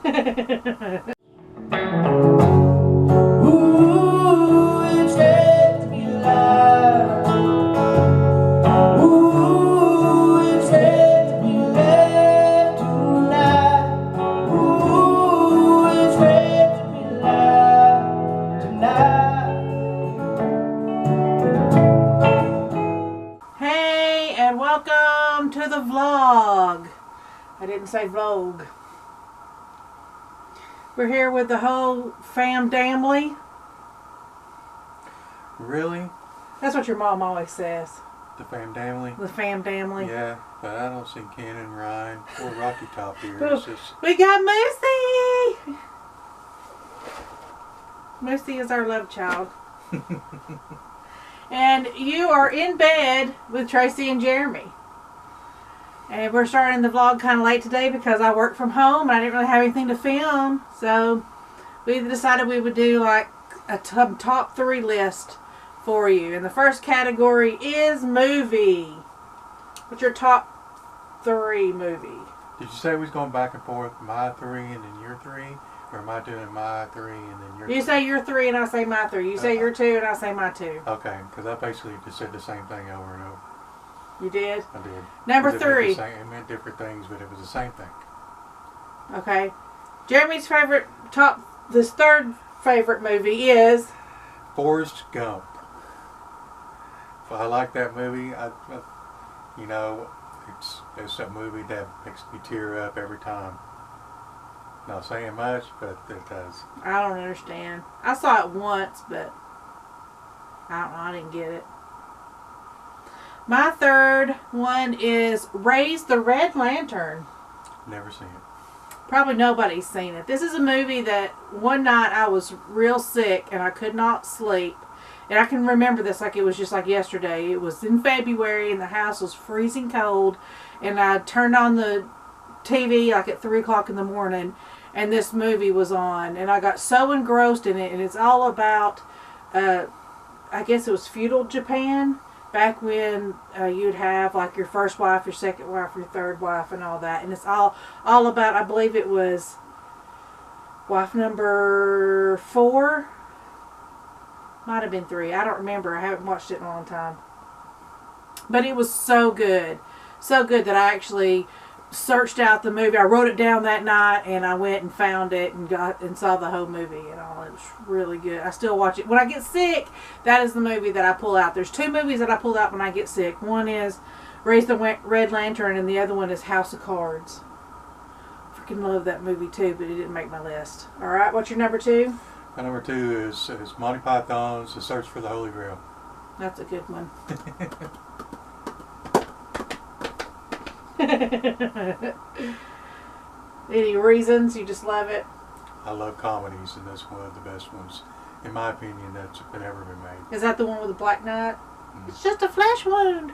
Hey, and welcome to the vlog. I didn't say vlog. We're here with the whole fam-damly. Really? That's what your mom always says. The fam-damly? The fam-damly. Yeah, but I don't see Ken and Ryan or Rocky Top here. It's just... We got Moosey! Moosey is our love child. And you are in bed with Tracy and Jeremy. And we're starting the vlog kind of late today because I work from home. I didn't really have anything to film. So we decided we would do like a top 3 list for you. And the first category is movie. What's your top 3 movie? Did you say we was going back and forth, my 3 and then your 3? Or am I doing my 3 and then your 3? You say your 3 and I say my 3. You say your 2 and I say my 2. Okay, because I basically just said the same thing over and over. You did? I did. Number 3. It meant different things, but it was the same thing. Okay. Jeremy's this third favorite movie is Forrest Gump. I like that movie. You know, it's a movie that makes me tear up every time. Not saying much, but it does. I don't understand. I saw it once, but I don't know. I didn't get it. My third one is Raise the Red Lantern. Never seen it. Probably nobody's seen it. This is a movie that one night I was real sick and I could not sleep. And I can remember this like it was just like yesterday. It was in February and the house was freezing cold. And I turned on the TV like at 3 o'clock in the morning. And this movie was on. And I got so engrossed in it. And it's all about, I guess it was feudal Japan. Back when you'd have like your first wife, your second wife, your third wife, and all that. And it's all about, I believe it was wife number 4. Might have been 3. I don't remember. I haven't watched it in a long time. But it was so good. So good that I actually searched out the movie. I wrote it down that night and I went and found it and saw the whole movie and all. It was really good. I still watch it. When I get sick, that is the movie that I pull out. There's 2 movies that I pull out when I get sick. One is Raise the Red Lantern and the other one is House of Cards. Freaking love that movie too, but it didn't make my list. Alright, what's your number 2? My number 2 is Monty Python's The Search for the Holy Grail. That's a good one. Any reasons? You just love it? I love comedies, and that's one of the best ones, in my opinion, that's ever been made. Is that the one with the Black Knight? Mm-hmm. It's just a flesh wound.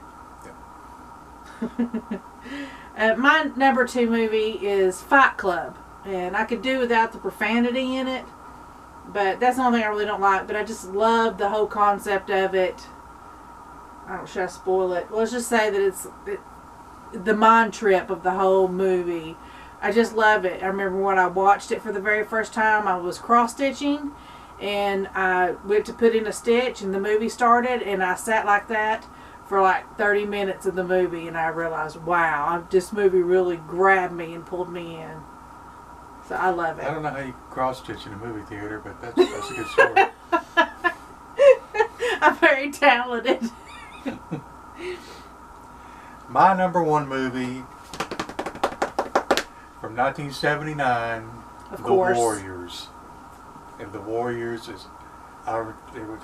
Yeah. My number 2 movie is Fight Club, and I could do without the profanity in it, but that's the only thing I really don't like. But I just love the whole concept of it. I don't know, should I spoil it? Well, let's just say that it's the mind trip of the whole movie. I just love it. I remember when I watched it for the very first time, I was cross-stitching and I went to put in a stitch and the movie started and I sat like that for like 30 minutes of the movie and I realized, wow, this movie really grabbed me and pulled me in. So I love it. I don't know how you cross-stitch in a movie theater, but that's a good story. I'm very talented. My number 1 movie from 1979, of course. The Warriors. And The Warriors it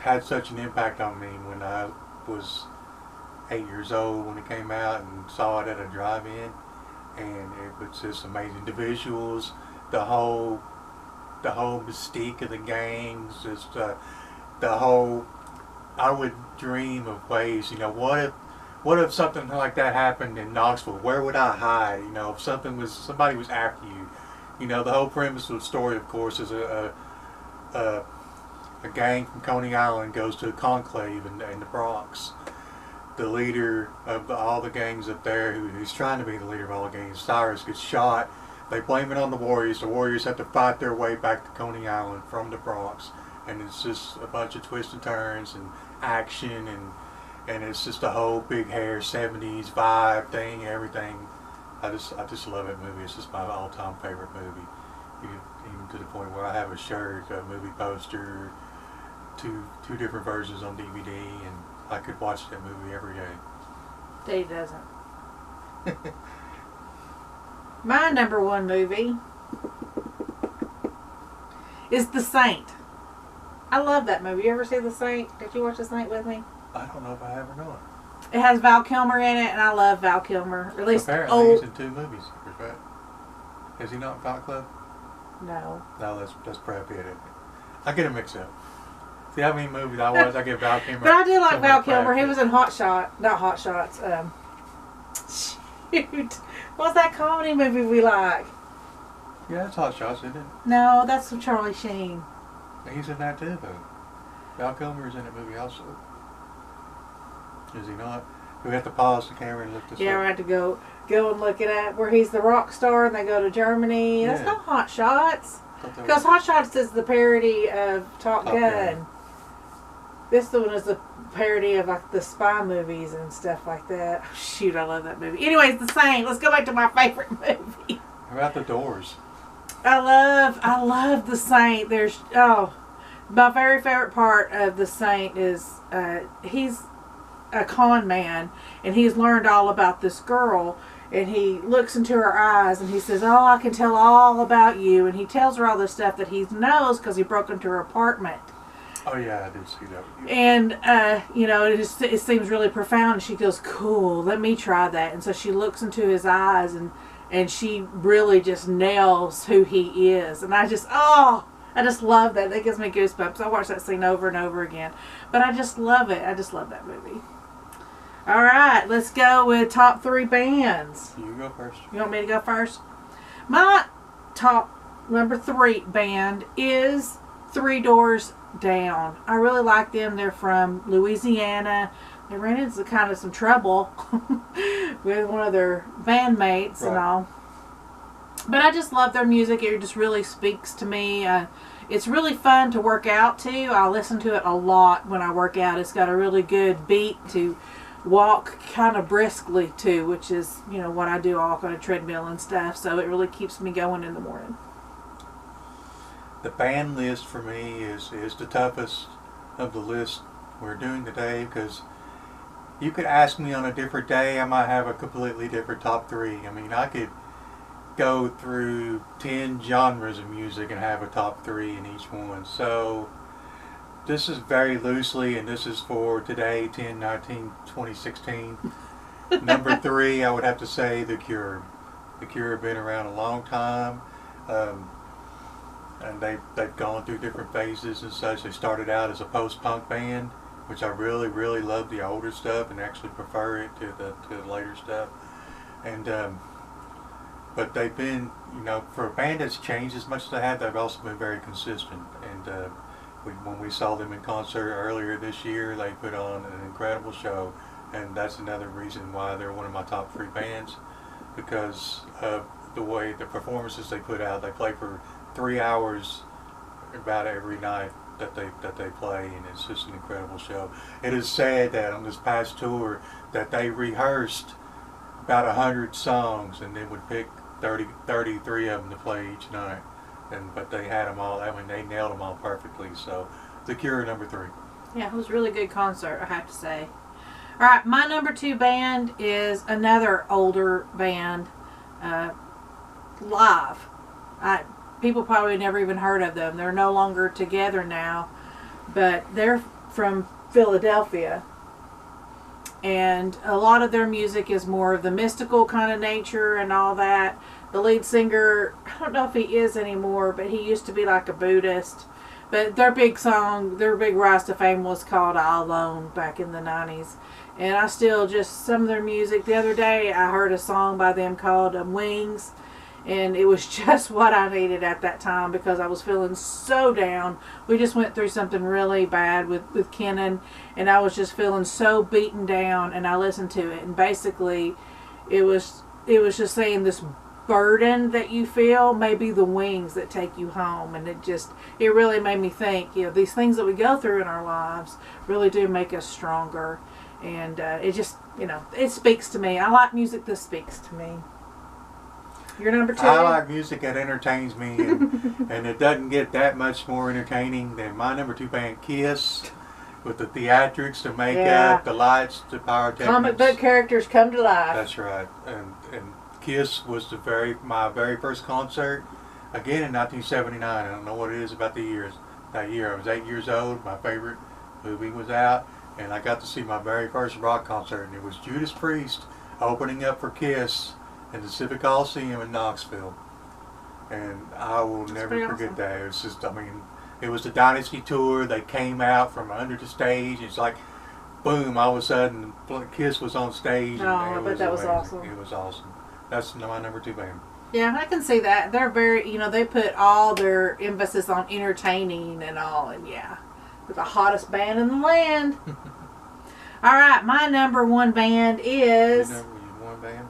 had such an impact on me when I was 8 years old when it came out and saw it at a drive-in, and it was just amazing. The visuals, the whole mystique of the gangs, just the whole. I would dream of ways. You know, what if something like that happened in Knoxville? Where would I hide? You know, if somebody was after you. You know, the whole premise of the story, of course, is a gang from Coney Island goes to a conclave in the Bronx. The leader of all the gangs up there, who's trying to be the leader of all the gangs, Cyrus, gets shot they blame it on the Warriors. The Warriors have to fight their way back to Coney Island from the Bronx, and it's just a bunch of twists and turns and action, and it's just a whole big hair 70s vibe thing, everything. I just love that movie. It's just my all-time favorite movie. Even to the point where I have a shirt, a movie poster, two different versions on DVD, and I could watch that movie every day. Dave doesn't. My number one movie is The Saint. I love that movie. You ever see The Saint? Did you watch The Saint with me? I don't know if I have or not. It has Val Kilmer in it, and I love Val Kilmer. Or at least apparently he's in 2 movies. Right? Is he not in Fight Club? No. No, that's Brad Pitt. I get him mixed up. See how many movies I watch? I get Val Kilmer. But I do like Val Kilmer. He was in Hot Shot. Not Hot Shots. Shoot. What's that comedy movie we like? Yeah, it's Hot Shots, isn't it? No, that's with Charlie Sheen. He's in that too, though. Val Kilmer is in that movie also. Is he not? Do we have to pause the camera and look this up? Yeah, we have to go and look it up. Where he's the rock star and they go to Germany. Yeah. That's not Hot Shots. Because Hot Shots is the parody of Top Gun. This one is the parody of like the spy movies and stuff like that. Oh, shoot, I love that movie. Anyways, The Saint. Let's go back to my favorite movie. How about The Doors? I love The Saint. My very favorite part of The Saint is he's a con man, and he's learned all about this girl, and he looks into her eyes and he says, "Oh, I can tell all about you," and he tells her all this stuff that he knows because he broke into her apartment. Oh yeah, I did see that. And it seems really profound, and she goes, "Cool, let me try that." And so she looks into his eyes, and she really just nails who he is. And I just love that. That gives me goosebumps. I watch that scene over and over again. But I just love it. I just love that movie. All right, let's go with top 3 bands. You go first. You want me to go first? My top number 3 band is Three Doors Down. I really like them. They're from Louisiana. They ran into kind of some trouble with one of their bandmates and all. But I just love their music. It just really speaks to me. It's really fun to work out to. I listen to it a lot when I work out. It's got a really good beat to walk kind of briskly to, which is, what I do. I walk on a treadmill and stuff. So it really keeps me going in the morning. The band list for me is the toughest of the list we're doing today, because you could ask me on a different day, I might have a completely different top 3. I mean, I could go through 10 genres of music and have a top 3 in each one. So this is very loosely, and this is for today, 10/19/2016. Number 3, I would have to say The Cure. The Cure have been around a long time. And they've gone through different phases and such. They started out as a post-punk band, which I really, really love the older stuff and actually prefer it to the later stuff. And but they've been, for a band that's changed as much as they have, they've also been very consistent. And when we saw them in concert earlier this year, they put on an incredible show, and that's another reason why they're one of my top 3 bands, because of the way the performances they put out. They play for 3 hours about every night that they play, and it's just an incredible show. It is sad that on this past tour that they rehearsed about 100 songs and then would pick 33 of them to play each night, but they had them all. I mean, they nailed them all perfectly. So The Cure, number 3. Yeah, it was a really good concert, I have to say. All right, my number 2 band is another older band, Live. People probably never even heard of them. They're no longer together now, but they're from Philadelphia. And a lot of their music is more of the mystical kind of nature and all that. The lead singer, I don't know if he is anymore, but he used to be like a Buddhist. But their big song, their big rise to fame was called "All Alone" back in the 90s. And I still just, some of their music, the other day I heard a song by them called Wings. And it was just what I needed at that time because I was feeling so down. We just went through something really bad with Kenan, and I was just feeling so beaten down, and I listened to it. And basically, it was just saying this burden that you feel may be the wings that take you home. And it really made me think, these things that we go through in our lives really do make us stronger. And it just, it speaks to me. I like music that speaks to me. Your number 2? I like music that entertains me, and it doesn't get that much more entertaining than my number 2 band, Kiss, with the theatrics, the makeup, the lights, the pyrotechnics. Comic book characters come to life. That's right. And Kiss was my very first concert, again in 1979. I don't know what it is about the years. That year I was 8 years old. My favorite movie was out, and I got to see my very first rock concert, and it was Judas Priest opening up for Kiss in the Civic Coliseum in Knoxville. And I will never forget that. It was just, it was the Dynasty tour. They came out from under the stage. It's like, boom, all of a sudden, Kiss was on stage. Oh, I bet that was awesome. It was awesome. That's my number 2 band. Yeah, I can see that. They're very, they put all their emphasis on entertaining and all. And yeah, they're the hottest band in the land. All right, my number 1 band is... Your number 1 band?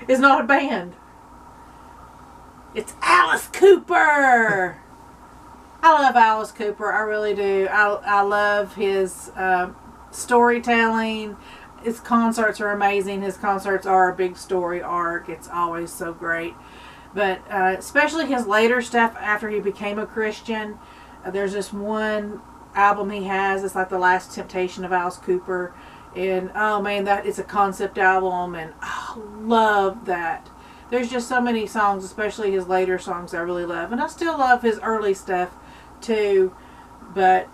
It's not a band. It's Alice Cooper. I love Alice Cooper. I really do. I love his storytelling. His concerts are amazing. His concerts are a big story arc. It's always so great. But especially his later stuff after he became a Christian. There's this one album he has. It's like The Last Temptation of Alice Cooper. And oh man, that is a concept album, and I love that. There's just so many songs, especially his later songs, I really love, and I still love his early stuff too. But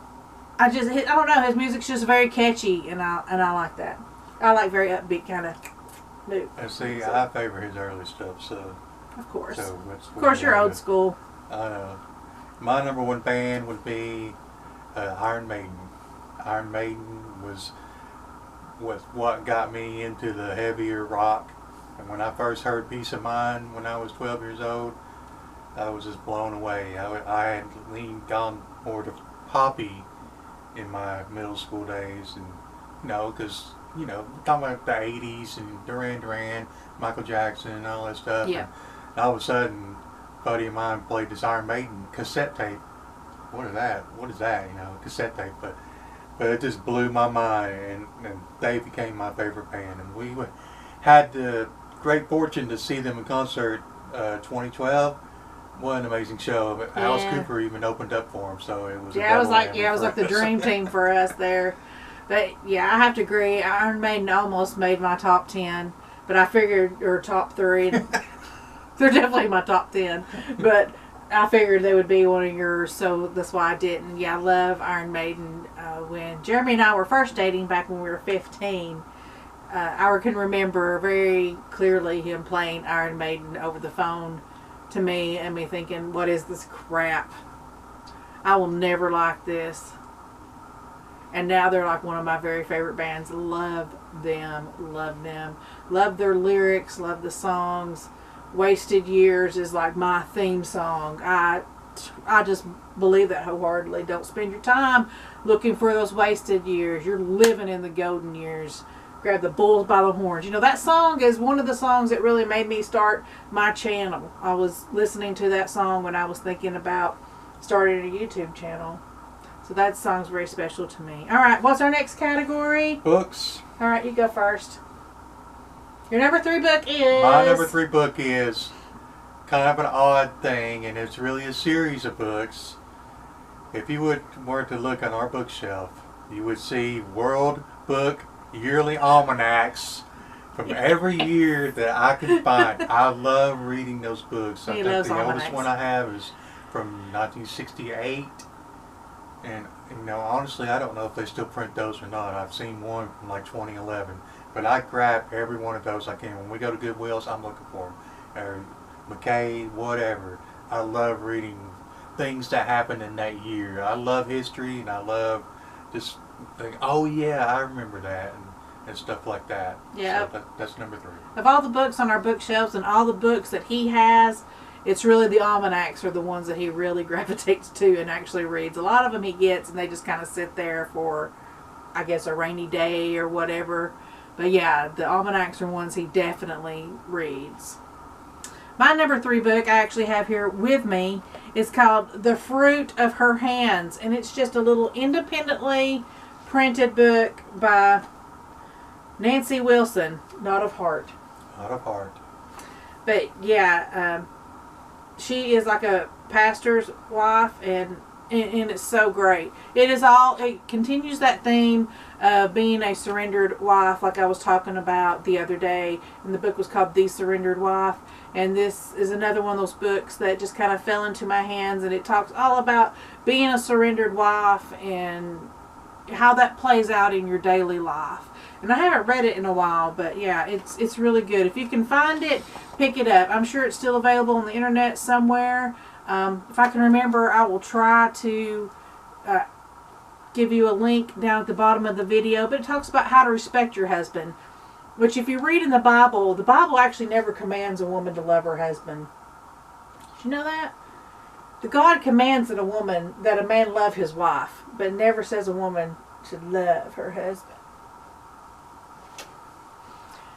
I don't know, his music's just very catchy, and I like that. I like very upbeat kind of mood. And see, I favor his early stuff, so. Of course. So of course, you're old school. I know. My number 1 band would be Iron Maiden. Iron Maiden was what got me into the heavier rock. And when I first heard Peace of Mind when I was 12 years old, I was just blown away. I had gone more to poppy in my middle school days, and because talking about the 80s and Duran, Michael Jackson and all that stuff. Yeah. And all of a sudden, a buddy of mine played this Iron Maiden cassette tape. What is that? Cassette tape. But it just blew my mind, and they became my favorite band. And we had the great fortune to see them in concert 2012. What an amazing show. But Alice Cooper even opened up for them, so it was it was like the dream team for us there. But yeah, I have to agree. Iron Maiden almost made my top 10, but I figured, or top 3. They're definitely my top 10, but I figured they would be one of yours, so that's why I didn't. Yeah, I love Iron Maiden. When Jeremy and I were first dating back when we were 15, I can remember very clearly him playing Iron Maiden over the phone to me, and me thinking, what is this crap? I will never like this. And now they're like one of my very favorite bands. Love them. Love their lyrics, love the songs. Wasted Years is like my theme song. I just believe that wholeheartedly. Don't spend your time looking for those wasted years. You're living in the golden years. Grab the bulls by the horns. That song is one of the songs that really made me start my channel. I was listening to that song when I was thinking about starting a YouTube channel. So that song's very special to me. All right, what's our next category? Books. All right, you go first. Your number 3 book is... My number 3 book is kind of an odd thing, and it's really a series of books. If you were to look on our bookshelf, you would see World Book Yearly Almanacs from every year that I can find. I love reading those books. I think the oldest one I have is from 1968. And, honestly, I don't know if they still print those or not. I've seen one from like 2011. But I grab every one of those I can. When we go to Goodwill's, I'm looking for them. Or McKay, whatever. I love reading things that happened in that year. I love history, and I love just thinking, oh yeah, I remember that, and stuff like that. Yeah. So that's number 3. Of all the books on our bookshelves and all the books that he has, it's really the almanacs are the ones that he really gravitates to and actually reads. A lot of them he gets, and they just kind of sit there for, I guess, a rainy day or whatever. But yeah, the almanacs are ones he definitely reads. My number 3 book I actually have here with me is called The Fruit of Her Hands. And it's just a little independently printed book by Nancy Wilson, Not of Heart. Not of Heart. But yeah, she is like a pastor's wife, and it's so great. It continues that theme of being a surrendered wife, like I was talking about the other day. And the book was called The Surrendered Wife. And this is another one of those books that just kind of fell into my hands, and it talks all about being a surrendered wife and how that plays out in your daily life. And I haven't read it in a while, but yeah, it's really good. If you can find it, pick it up. I'm sure it's still available on the internet somewhere. If I can remember, I will try to give you a link down at the bottom of the video. But it talks about how to respect your husband, which if you read in the Bible actually never commands a woman to love her husband. Did you know that? The God commands that a man love his wife, but never says a woman should love her husband.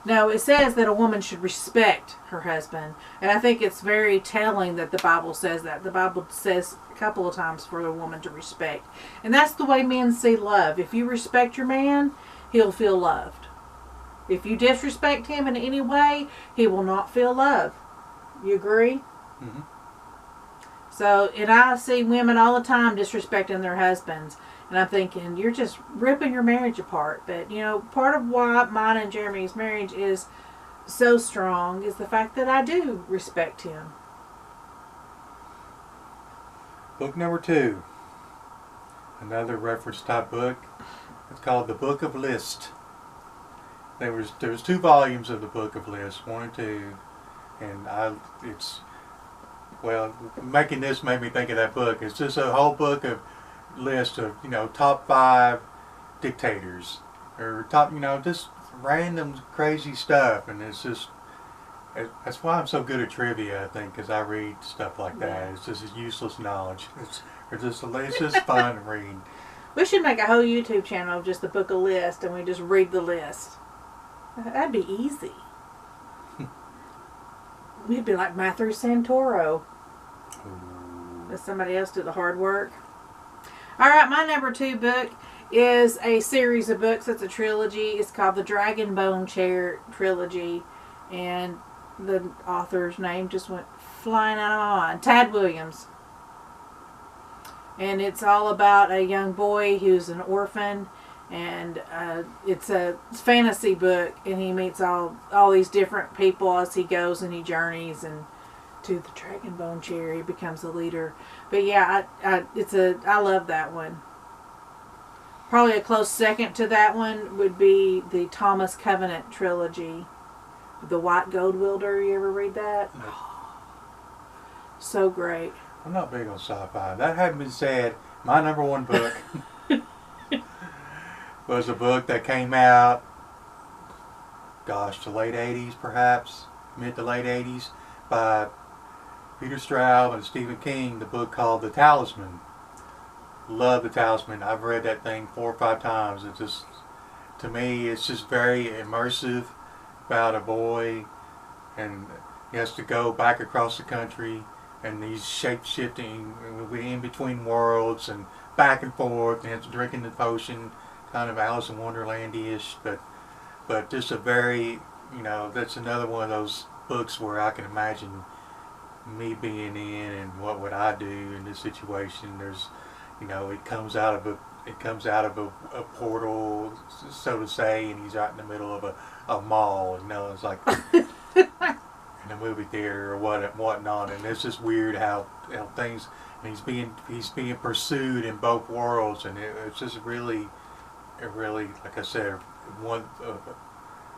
No, it says that a woman should respect her husband. And I think it's very telling that the Bible says that. The Bible says a couple of times for the woman to respect. And that's the way men see love. If you respect your man, he'll feel loved. If you disrespect him in any way, he will not feel love. You agree? Mm-hmm. So, and I see women all the time disrespecting their husbands. And I'm thinking, you're just ripping your marriage apart. But, you know, part of why mine and Jeremy's marriage is so strong is the fact that I do respect him. Book number 2. Another reference type book. It's called The Book of List. There was 2 volumes of the Book of List, 1 and 2. And making this made me think of that book. It's just a whole book of list of, top 5 dictators, or top, just random crazy stuff. And that's why I'm so good at trivia, I think, because I read stuff like that. It's just useless knowledge. It's just fun to read. We should make a whole YouTube channel of just the Book of List, and we just read the list. That'd be easy. We'd be like Matthew Santoro. Let somebody else do the hard work. Alright, my number 2 book is a series of books. It's a trilogy. It's called the Dragon Bone Chair Trilogy. And the author's name just went flying out of my mind. Tad Williams. And it's all about a young boy who's an orphan. And it's a fantasy book. And he meets all these different people as he goes and he journeys and to the Dragon Bone Chair. He becomes a leader. But yeah, I love that one. Probably a close second to that one would be the Thomas Covenant trilogy. The White Gold Wielder. You ever read that? No. Oh, so great. I'm not big on sci-fi. That having been said, my number 1 book was a book that came out, the late 80s perhaps, mid to late 80s, by Peter Straub and Stephen King, the book called The Talisman. Love The Talisman. I've read that thing 4 or 5 times. It just, to me, it's just very immersive about a boy, and he has to go back across the country, and he's shape-shifting in between worlds and back and forth, and he's drinking the potion, kind of Alice in Wonderland-ish, but just a very, that's another one of those books where I can imagine me being in, and what would I do in this situation. There's, it comes out of a portal, so to say, and he's right in the middle of a mall. It's like in a movie theater or whatnot, and it's just weird how things. And he's being pursued in both worlds, and it's just really, like I said, one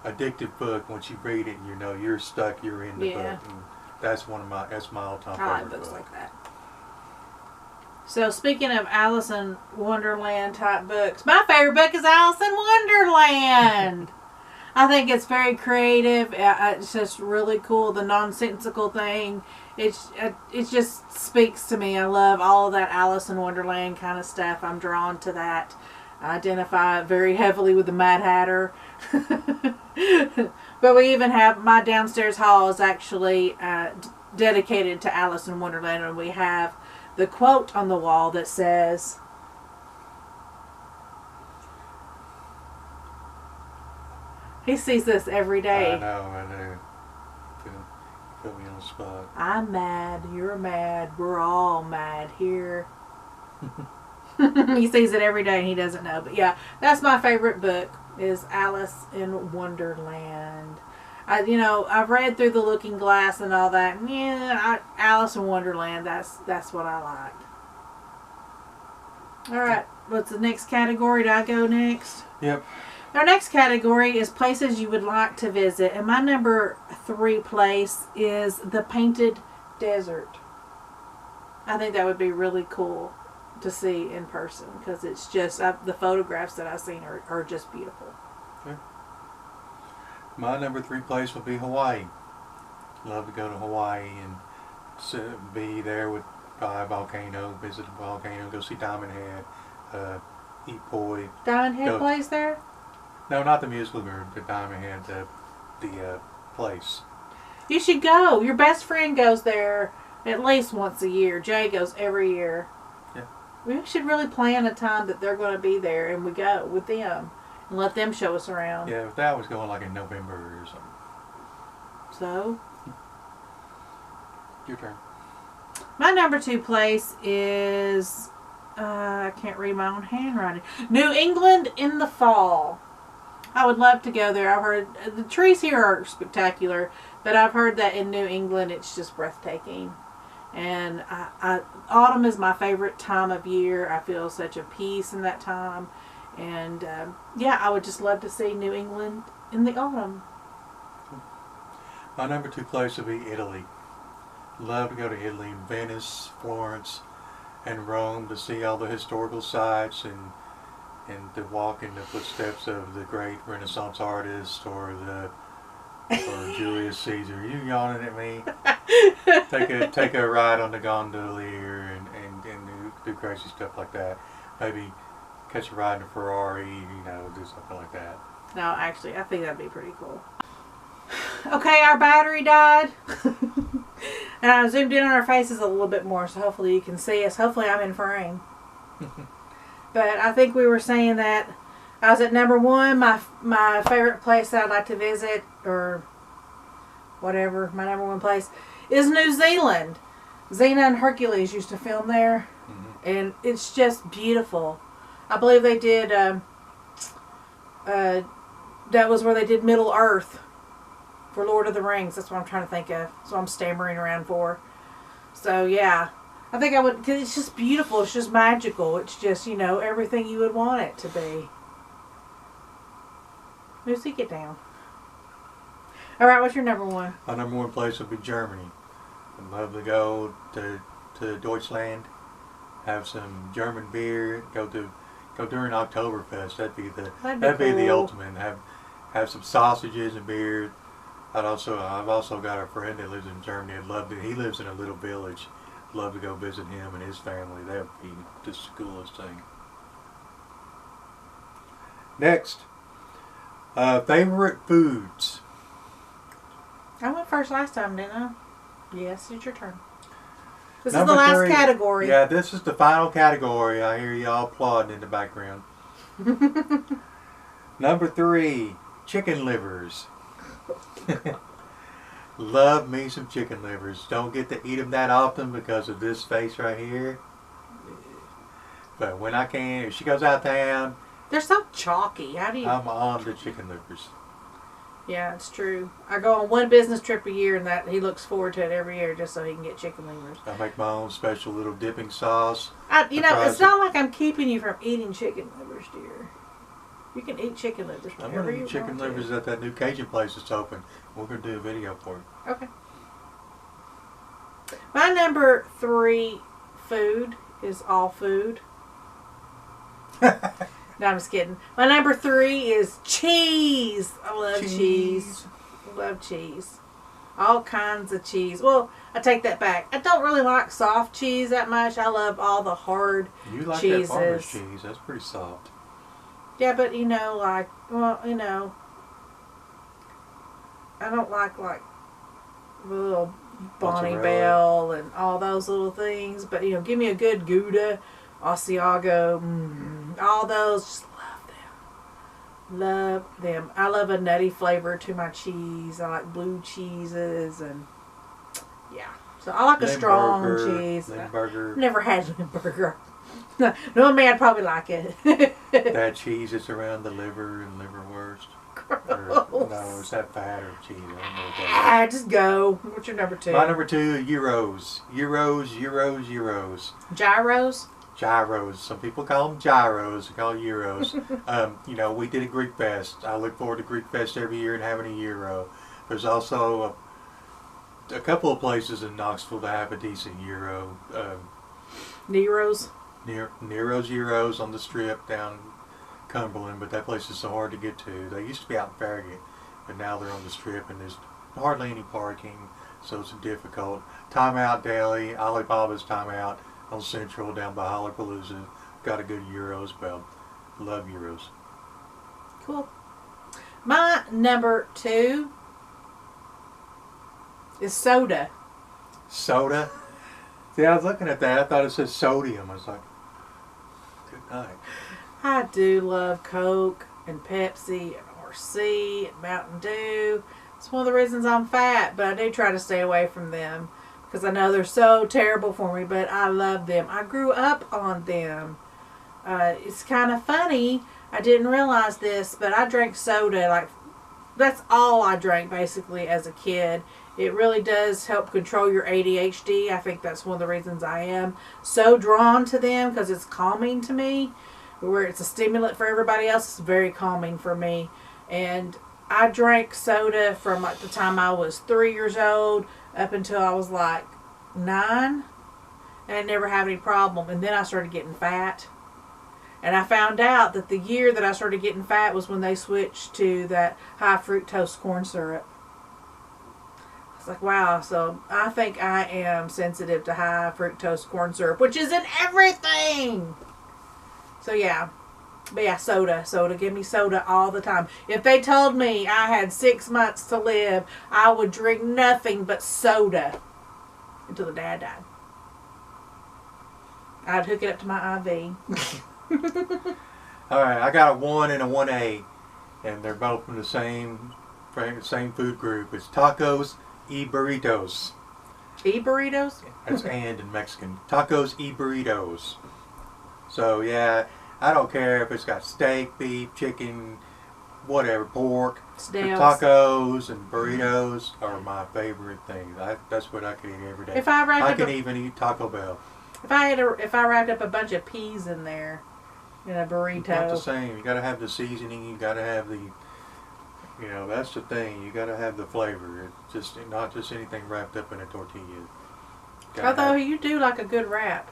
addictive book. Once you read it, you're stuck. You're in the book. And that's my all-time favorite. I like books like that. So speaking of Alice in Wonderland type books, my favorite book is Alice in Wonderland. I think it's very creative. It's just really cool. The nonsensical thing. It just speaks to me. I love all of that Alice in Wonderland kind of stuff. I'm drawn to that. I identify very heavily with the Mad Hatter. But we even have, my downstairs hall is actually dedicated to Alice in Wonderland, and we have the quote on the wall that says, he sees this every day. I know. Put me on the spot. I'm mad, you're mad, we're all mad here. He sees it every day and he doesn't know. But yeah, that's my favorite book, is Alice in Wonderland. I've read through The Looking Glass and all that. Yeah, Alice in Wonderland, that's what I liked. Alright, what's the next category? Do I go next? Yep. Our next category is places you would like to visit. And my number 3 place is the Painted Desert. I think that would be really cool to see in person, because it's just, the photographs that I've seen are just beautiful. Okay. My number 3 place would be Hawaii. Love to go to Hawaii and be there by a volcano, visit a volcano, go see Diamond Head, eat poi. Diamond Head plays there? No, not the musical group, the Diamond Head, the place. You should go. Your best friend goes there at least once a year. Jay goes every year. Yeah. We should really plan a time that they're going to be there and we go with them and let them show us around. Yeah, but that was going like in November or something. So? Your turn. My number 2 place is, I can't read my own handwriting, New England in the fall. I would love to go there. I've heard the trees here are spectacular, but I've heard that in New England it's just breathtaking. And autumn is my favorite time of year. I feel such a peace in that time. And yeah, I would just love to see New England in the autumn. My number 2 place would be Italy. Love to go to Italy, Venice, Florence, and Rome to see all the historical sites and to walk in the footsteps of the great Renaissance artists or Julius Caesar. You yawning at me? Take a ride on the gondolier and do crazy stuff like that. Maybe catch a ride in a Ferrari, do something like that. No, actually, I think that'd be pretty cool. Okay, our battery died. And I zoomed in on our faces a little bit more, so hopefully you can see us. Hopefully I'm in frame. But I think we were saying that I was at number 1, my favorite place that I'd like to visit, or whatever, my number 1 place, is New Zealand. Xena and Hercules used to film there. Mm-hmm. And it's just beautiful. I believe they did, that was where they did Middle Earth for Lord of the Rings. That's what I'm trying to think of. That's what I'm stammering around for. So, yeah. I think I would, because it's just beautiful. It's just magical. It's just, everything you would want it to be. Lucy, get down. Alright, what's your number 1? My number 1 place would be Germany. I'd love to go to Deutschland, have some German beer, go during Oktoberfest. That'd be the ultimate. Have some sausages and beer. I've also got a friend that lives in Germany. He lives in a little village. I'd love to go visit him and his family. That would be just the coolest thing. Next, favorite foods. I went first last time, didn't I? Yes, it's your turn. This Number is the last 3, category. Yeah, this is the final category. I hear y'all applauding in the background. Number 3, chicken livers. Love me some chicken livers. Don't get to eat them that often because of this face right here. But when I can, if she goes out of town, they're so chalky. How do you? I'm on the chicken livers. Yeah, it's true. I go on one business trip a year, and that he looks forward to it every year just so he can get chicken livers. I make my own special little dipping sauce. It's not like I'm keeping you from eating chicken livers, dear. You can eat chicken livers whenever I'm going to you eat chicken want livers to. at that new Cajun place that's open. We're going to do a video for it. Okay. My number 3 food is all food. No, I'm just kidding. My number 3 is cheese. I love cheese. I love cheese. All kinds of cheese. Well, I take that back. I don't really like soft cheese that much. I love all the hard You like cheeses. that farmer's cheese. That's pretty soft. Yeah, but you know, like, well, you know, I don't like the little Bonnie Mozzarella. Bell and all those little things. But, you know, give me a good Gouda, Asiago, all those. Just love them. Love them. I love a nutty flavor to my cheese. I like blue cheeses and, yeah. So I like a strong cheese. Limburger. Never had Limburger. No man probably like it. That cheese that's around the liver and liverwurst. Or, no, is that fat or cheese? I don't know what that Just go. What's your number 2? is. My number 2, gyros. Gyros. Gyros? Gyros. Some people call them gyros. They call them gyros. You know, we did a Greek Fest. I look forward to Greek Fest every year and having a gyro. There's also a couple of places in Knoxville that have a decent gyro. Nero's? Nero's Gyros on the strip down Cumberland, but that place is so hard to get to. They used to be out in Farragut, but now they're on the strip and there's hardly any parking, so it's difficult. Time Out Deli, Alibaba's Time Out on Central down by Hollapalooza. Got a good gyro as well. Love gyros. Cool. My number 2 is soda. Soda? See, I was looking at that. I thought it said sodium. I was like, good night. I do love Coke and Pepsi and RC and Mountain Dew. It's one of the reasons I'm fat, but I do try to stay away from them because I know they're so terrible for me, but I love them. I grew up on them. It's kind of funny. I didn't realize this, but I drank soda. Like, that's all I drank basically as a kid. It really does help control your ADHD. I think that's one of the reasons I am so drawn to them because it's calming to me. Where it's a stimulant for everybody else, it's very calming for me. And I drank soda from like the time I was 3 years old up until I was like 9. And I never had any problem. And then I started getting fat. And I found out that the year that I started getting fat was when they switched to that high fructose corn syrup. It's like, wow, so I think I am sensitive to high fructose corn syrup, which is in everything. So yeah, but yeah, soda. Give me soda all the time. If they told me I had 6 months to live, I would drink nothing but soda until the dad died. I'd hook it up to my IV. Alright, I got a 1 and a 1A, and they're both from the same food group. It's tacos y burritos. E-burritos? That's and in Mexican. Tacos y burritos. So yeah, I don't care if it's got steak, beef, chicken, whatever, pork. Snails. Tacos and burritos are my favorite things. That's what I could eat every day. If I can even eat Taco Bell. If I wrapped up a bunch of peas in there in a burrito. It's not the same. You got to have the seasoning. You got to have the, you know, that's the thing. You got to have the flavor. It's just not just anything wrapped up in a tortilla. Although you do like a good wrap.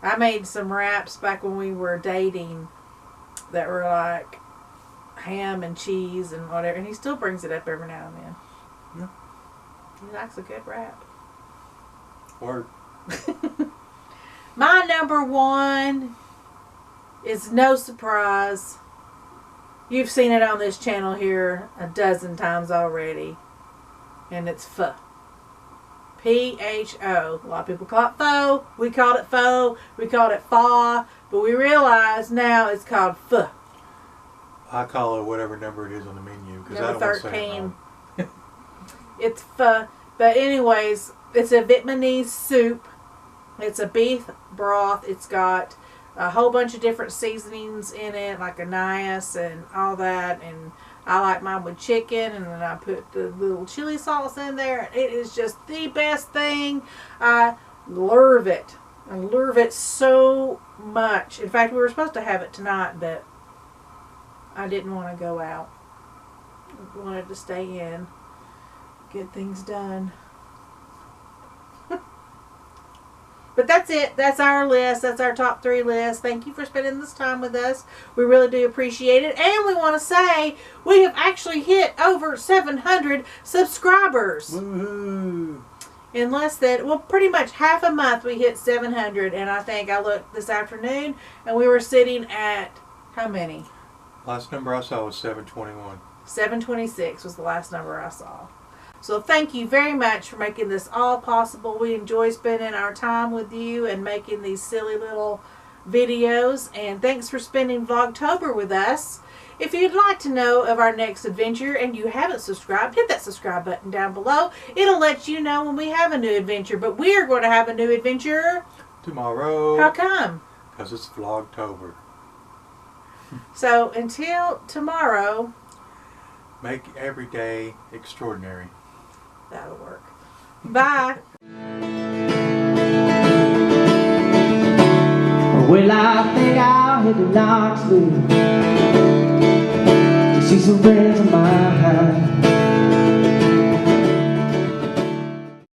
I made some wraps back when we were dating that were like ham and cheese and whatever, and he still brings it up every now and then. Yeah. He likes a good wrap. Word. My number 1 is no surprise. You've seen it on this channel here a dozen times already, and it's pho. P-H-O. A lot of people call it pho. We called it pho. We called it pho. But we realize now it's called pho. I call it whatever number it is on the menu because I don't Number want to say it 13. It's pho. But anyways, it's a Vietnamese soup. It's a beef broth. It's got a whole bunch of different seasonings in it, like anise and all that. And I like mine with chicken, and then I put the little chili sauce in there. It is just the best thing. I love it. I love it so much. In fact, we were supposed to have it tonight, but I didn't want to go out. I wanted to stay in, get things done. But that's it. That's our list. That's our top 3 list. Thank you for spending this time with us. We really do appreciate it. And we want to say we have actually hit over 700 subscribers. Woohoo! In less than, well, pretty much half a month we hit 700. And I think I looked this afternoon and we were sitting at, how many? Last number I saw was 721. 726 was the last number I saw. So thank you very much for making this all possible. We enjoy spending our time with you and making these silly little videos. And thanks for spending Vlogtober with us. If you'd like to know of our next adventure and you haven't subscribed, hit that subscribe button down below. It'll let you know when we have a new adventure. But we are going to have a new adventure tomorrow. How come? Because it's Vlogtober. So until tomorrow, make every day extraordinary. That'll work. Bye. Well, I think I'll head to Knoxville to see some friends of mine.